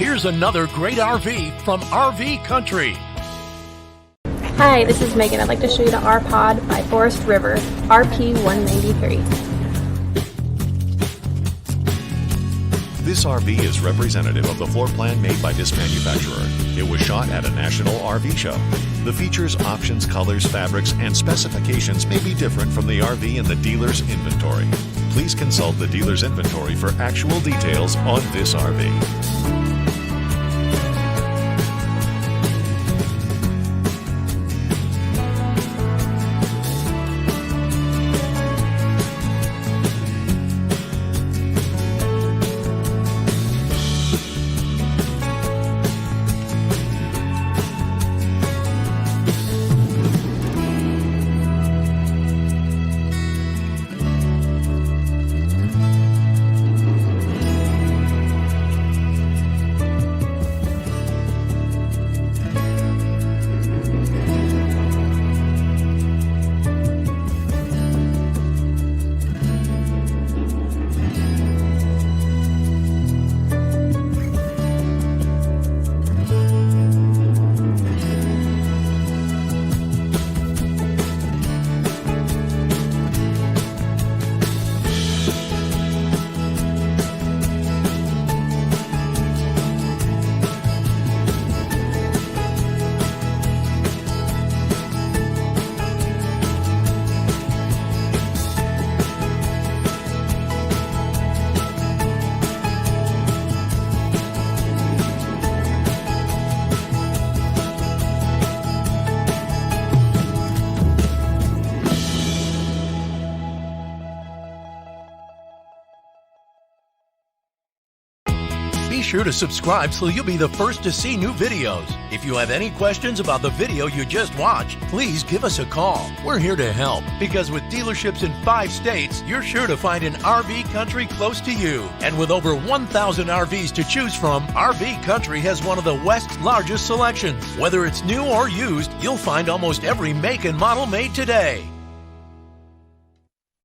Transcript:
Here's another great RV from RV Country. Hi, this is Megan. I'd like to show you the R-Pod by Forest River RP-193. This RV is representative of the floor plan made by this manufacturer. It was shot at a national RV show. The features, options, colors, fabrics, and specifications may be different from the RV in the dealer's inventory. Please consult the dealer's inventory for actual details on this RV. Be sure to subscribe so you'll be the first to see new videos. If you have any questions about the video you just watched, please give us a call. We're here to help because with dealerships in 5 states, you're sure to find an RV Country close to you. And with over 1,000 RVs to choose from, RV Country has one of the West's largest selections. Whether it's new or used, you'll find almost every make and model made today.